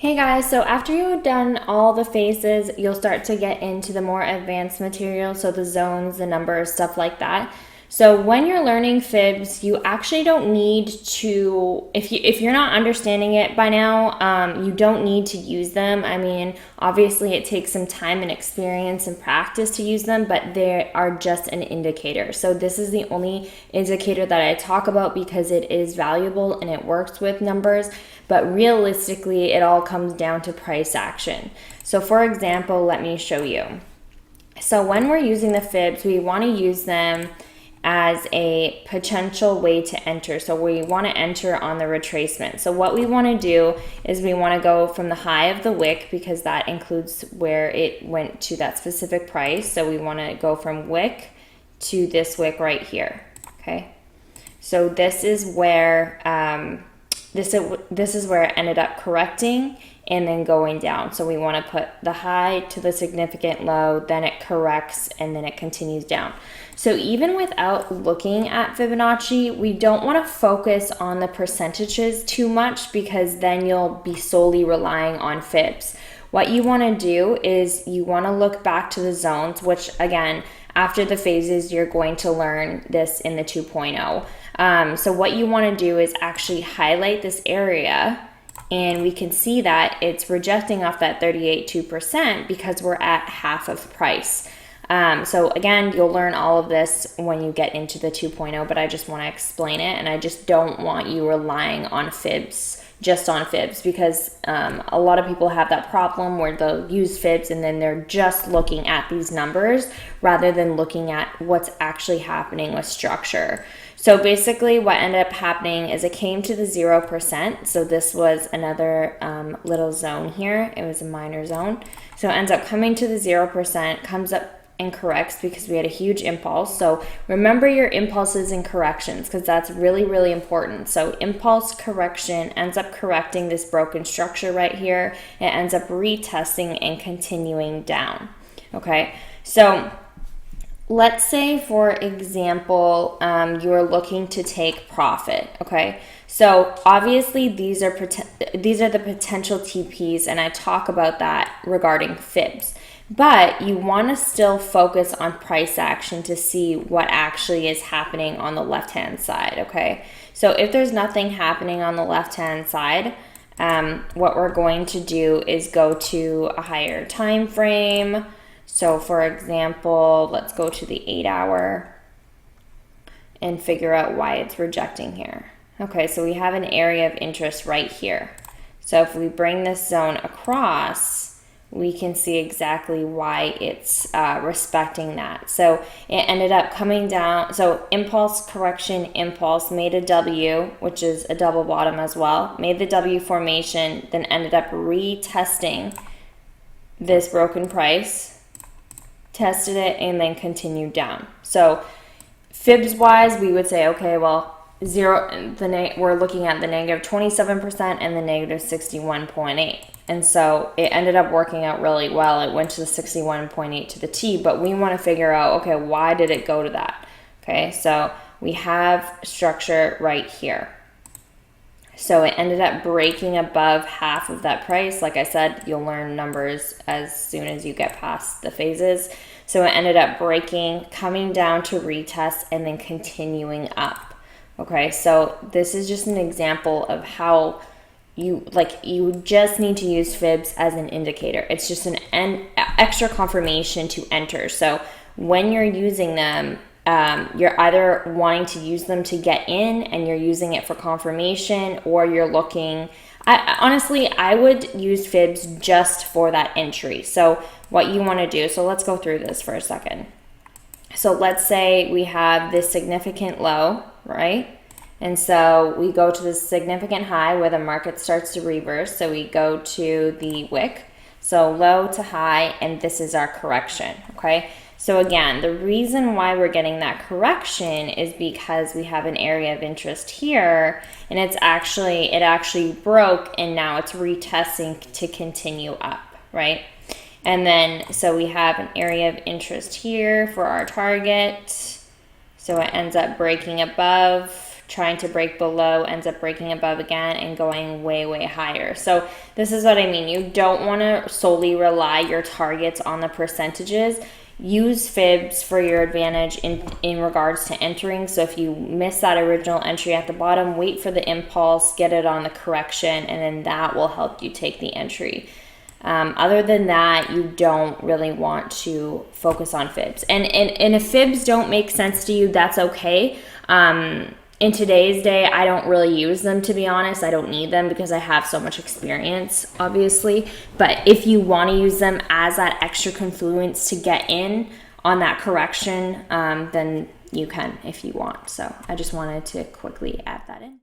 Hey guys, so after you've done all the phases, you'll start to get into the more advanced material, so the zones, the numbers, stuff like that. So when you're learning fibs, you actually don't need to, if you're not understanding it by now, you don't need to use them. I mean, obviously it takes some time and experience and practice to use them, but they are just an indicator. So this is the only indicator that I talk about because it is valuable and it works with numbers. But realistically, it all comes down to price action. So for example, let me show you. So when we're using the fibs, we want to use them as a potential way to enter. So we want to enter on the retracement. So what we want to do is we want to go from the high of the wick, because that includes where it went to that specific price. So we want to go from wick to this wick right here. Okay. So this is where this is where it ended up correcting and then going down. So we want to put the high to the significant low, then it corrects, and then it continues down. So even without looking at Fibonacci, we don't want to focus on the percentages too much, because then you'll be solely relying on fibs. What you want to do is you want to look back to the zones, which again, after the phases, you're going to learn this in the 2.0. So what you want to do is actually highlight this area, and we can see that it's rejecting off that 38.2% because we're at half of price. So again, you'll learn all of this when you get into the 2.0, but I just want to explain it, and I just don't want you relying on fibs, just on fibs, because a lot of people have that problem where they'll use fibs and then they're just looking at these numbers rather than looking at what's actually happening with structure. So basically what ended up happening is it came to the 0%. So this was another little zone here. It was a minor zone. So it ends up coming to the 0%, comes up and corrects because we had a huge impulse. So remember your impulses and corrections, because that's really, really important. So impulse correction ends up correcting this broken structure right here. It ends up retesting and continuing down. Okay, so let's say, for example, you're looking to take profit. Okay, so obviously these are the potential TPs, and I talk about that regarding fibs. But you want to still focus on price action to see what actually is happening on the left-hand side, okay? So if there's nothing happening on the left-hand side, what we're going to do is go to a higher time frame. So for example, let's go to the 8-hour and figure out why it's rejecting here. Okay, so we have an area of interest right here. So if we bring this zone across, we can see exactly why it's respecting that. So it ended up coming down. So impulse correction, impulse made a W, which is a double bottom as well, made the W formation, then ended up retesting this broken price, tested it, and then continued down. So fibs wise, we would say, okay, well, we're looking at the negative 27% and the negative 61.8. And so it ended up working out really well. It went to the 61.8 to the T, but we want to figure out, okay, why did it go to that? Okay, so we have structure right here. So it ended up breaking above half of that price. Like I said, you'll learn numbers as soon as you get past the phases. So it ended up breaking, coming down to retest, and then continuing up. Okay, so this is just an example of how you just need to use fibs as an indicator. It's just an extra confirmation to enter. So when you're using them, you're either wanting to use them to get in and you're using it for confirmation, or you're looking, honestly, I would use fibs just for that entry. So what you want to do, so let's go through this for a second. So let's say we have this significant low, right? And so we go to this significant high where the market starts to reverse. So we go to the wick, so low to high, and this is our correction, okay? So again, the reason why we're getting that correction is because we have an area of interest here, and it actually broke, and now it's retesting to continue up, right? And then, so we have an area of interest here for our target. So it ends up breaking above trying to break below ends up breaking above again and going way, way higher. So this is what I mean. You don't want to solely rely your targets on the percentages. Use fibs for your advantage in regards to entering. So if you miss that original entry at the bottom, wait for the impulse, get it on the correction, and then that will help you take the entry. Other than that, you don't really want to focus on fibs. And if fibs don't make sense to you, that's okay. In today's day, I don't really use them, to be honest. I don't need them because I have so much experience, obviously. But if you want to use them as that extra confluence to get in on that correction, then you can if you want. So I just wanted to quickly add that in.